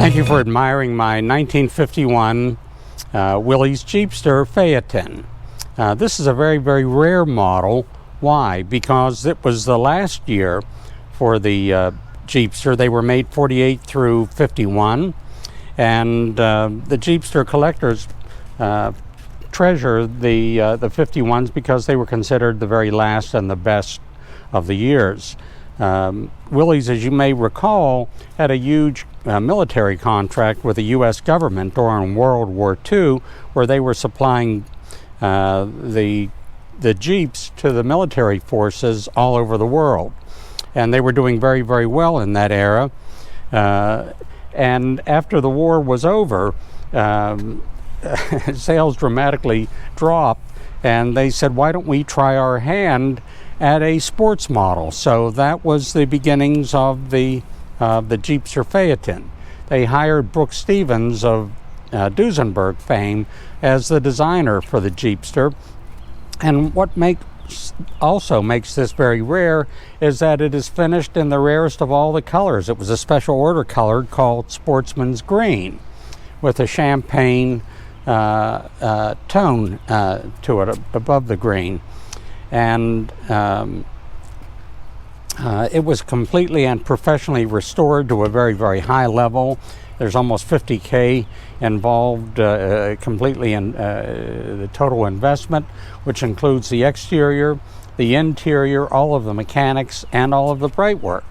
Thank you for admiring my 1951 Willys Jeepster Phaeton. This is a very, very rare model. Why? Because it was the last year for the Jeepster. They were made 48 through 51, and the Jeepster collectors treasure the 51s because they were considered the very last and the best of the years. Willys, as you may recall, had a huge military contract with the U.S. government during World War II, where they were supplying the Jeeps to the military forces all over the world. And they were doing very, very well in that era. And after the war was over, sales dramatically dropped, and they said, why don't we try our hand at a sports model? So that was the beginnings of the Jeepster Phaeton. They hired Brooks Stevens of Duesenberg fame as the designer for the Jeepster. And what also makes this very rare is that it is finished in the rarest of all the colors. It was a special order color called Sportsman's Green, with a champagne tone to it above the green. And it was completely and professionally restored to a very, very high level. There's almost $50K involved completely in the total investment, which includes the exterior, the interior, all of the mechanics, and all of the bright work.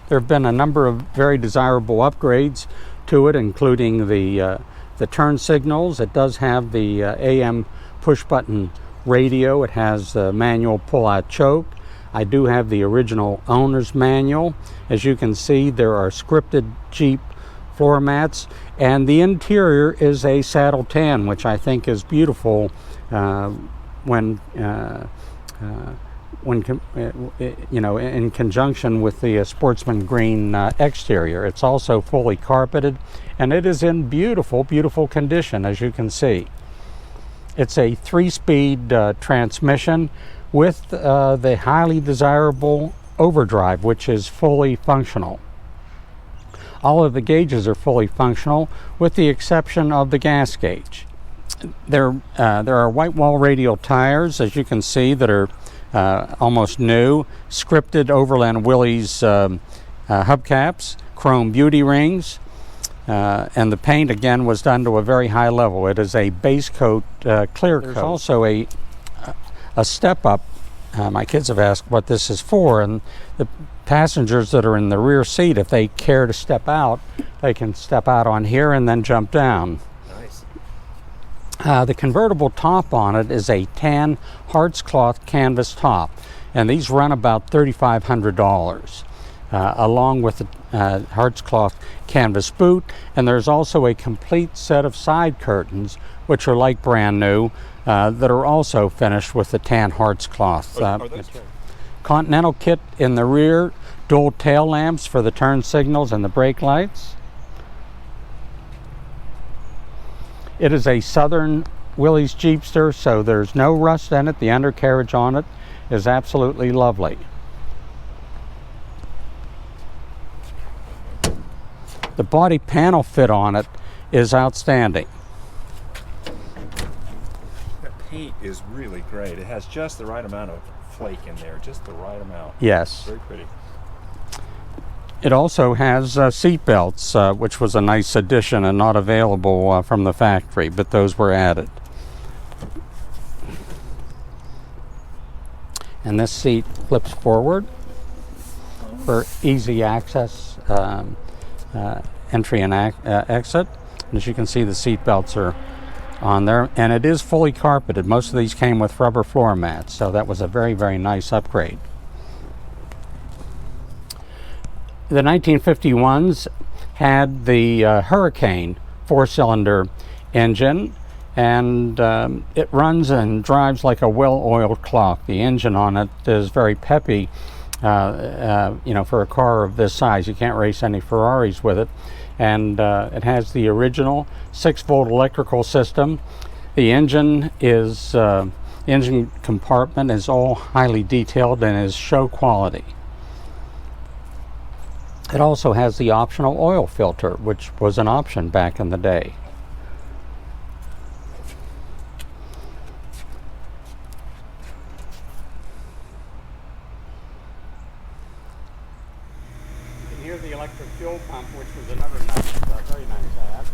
There have been a number of very desirable upgrades to it, including the turn signals. It does have the AM push-button radio. It has the manual pull-out choke. I do have the original owner's manual. As you can see, there are scripted Jeep floor mats, and the interior is a saddle tan, which I think is beautiful when in conjunction with the Sportsman Green exterior. It's also fully carpeted, and it is in beautiful, beautiful condition, as you can see. It's a 3-speed transmission with the highly desirable overdrive, which is fully functional. All of the gauges are fully functional, with the exception of the gas gauge. There are white wall radial tires, as you can see, that are almost new. Scripted Overland Willys hubcaps, chrome beauty rings, and the paint again was done to a very high level. It is a base coat clear coat. There's also a step up. My kids have asked what this is for, and the passengers that are in the rear seat, if they care to step out, they can step out on here and then jump down. Nice. The convertible top on it is a tan harts cloth canvas top, and these run about $3,500, along with the harts cloth canvas boot. And there's also a complete set of side curtains, which are like brand new, that are also finished with the tan harts cloth. Continental kit in the rear, dual tail lamps for the turn signals and the brake lights. It is a Southern Willys Jeepster, so there's no rust in it. The undercarriage on it is absolutely lovely. The body panel fit on it is outstanding. The paint is really great. It has just the right amount of flake in there, just the right amount. Yes. Very pretty. It also has seat belts, which was a nice addition and not available from the factory, but those were added. And this seat flips forward for easy access, entry and exit. And as you can see, the seat belts are on there, and it is fully carpeted. Most of these came with rubber floor mats, so that was a very, very nice upgrade. The 1951s had the Hurricane 4-cylinder engine, and it runs and drives like a well-oiled clock. The engine on it is very peppy, for a car of this size. You can't race any Ferraris with it. And it has the original 6-volt electrical system. The engine compartment is all highly detailed and is show quality. It also has the optional oil filter, which was an option back in the day. You can hear the electric fuel pump, which was another nice, very nice ad.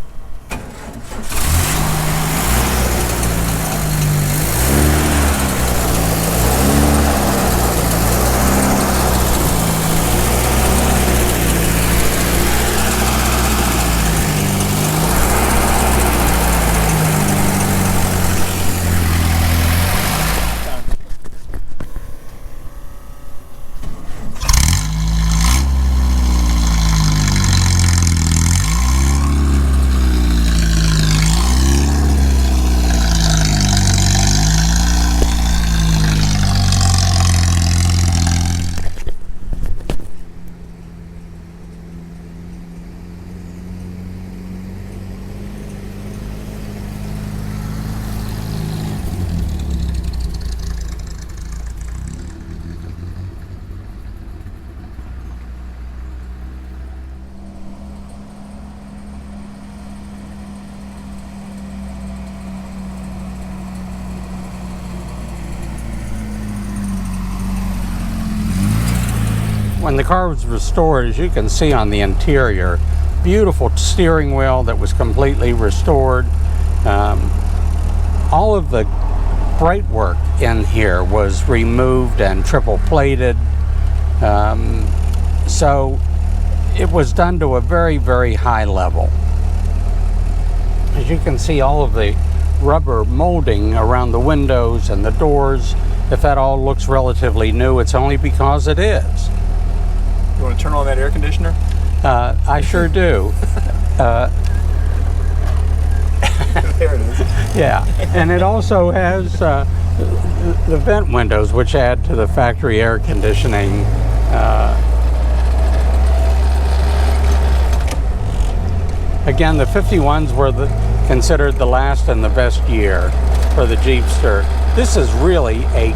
When the car was restored, as you can see on the interior, beautiful steering wheel that was completely restored. All of the bright work in here was removed and triple plated. So it was done to a very, very high level. As you can see, all of the rubber molding around the windows and the doors, if that all looks relatively new, it's only because it is. You want to turn on that air conditioner? I sure do. There it is. Yeah, and it also has the vent windows, which add to the factory air conditioning. Again, the 51s were considered the last and the best year for the Jeepster. This is really a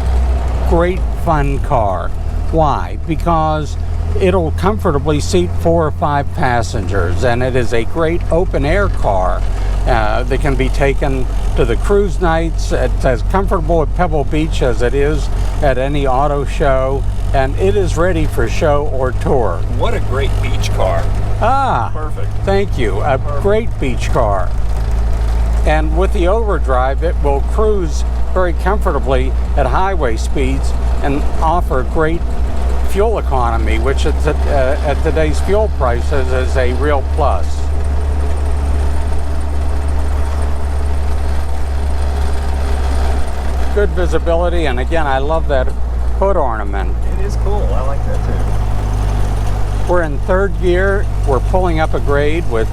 great fun car. Why? Because it'll comfortably seat 4 or 5 passengers, and it is a great open air car that can be taken to the cruise nights. It's as comfortable at Pebble Beach as it is at any auto show, and it is ready for show or tour. What a great beach car. Ah, Perfect. thank you. A great beach car. And with the overdrive, it will cruise very comfortably at highway speeds and offer great fuel economy, which at today's fuel prices is a real plus. Good visibility, and again, I love that hood ornament. It is cool. I like that too. We're in 3rd gear. We're pulling up a grade with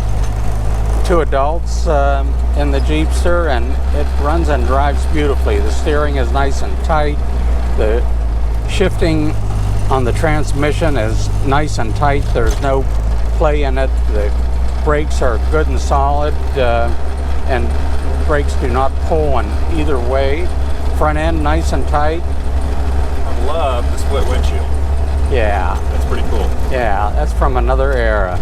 2 adults in the Jeepster, and it runs and drives beautifully. The steering is nice and tight. The shifting on the transmission is nice and tight. There's no play in it. The brakes are good and solid, and brakes do not pull in either way. Front end nice and tight. I love the split windshield. Yeah. That's pretty cool. Yeah, that's from another era.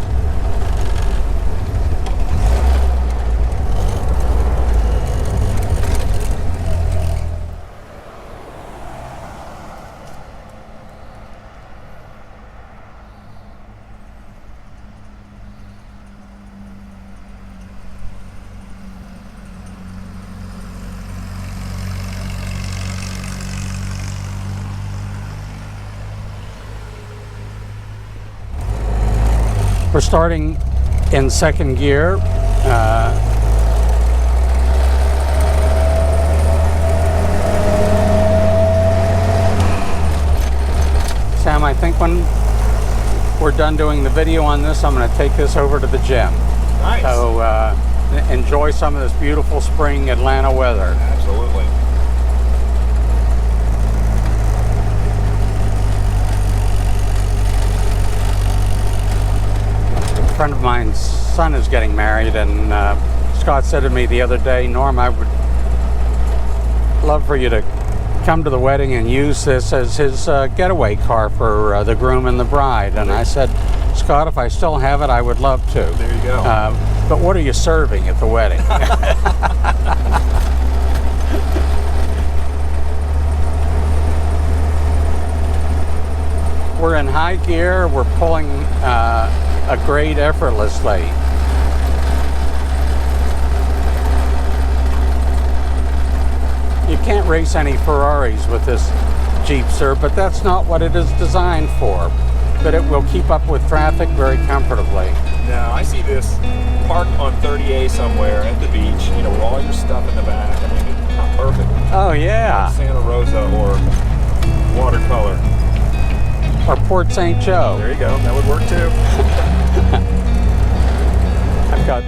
We're starting in 2nd gear. Sam, I think when we're done doing the video on this, I'm going to take this over to the gym. Nice. So enjoy some of this beautiful spring Atlanta weather. Absolutely. A friend of mine's son is getting married, and Scott said to me the other day, Norm, I would love for you to come to the wedding and use this as his getaway car for the groom and the bride. And I said, Scott, if I still have it, I would love to. There you go. But what are you serving at the wedding? We're in high gear. We're pulling a grade effortlessly. You can't race any Ferraris with this Jeepster, but that's not what it is designed for. But it will keep up with traffic very comfortably. Now, I see this parked on 30A somewhere at the beach, you know, with all your stuff in the back. I mean, it's not perfect. Oh, yeah. Santa Rosa or watercolor. Or Port St. Joe. There you go. That would work too. I've got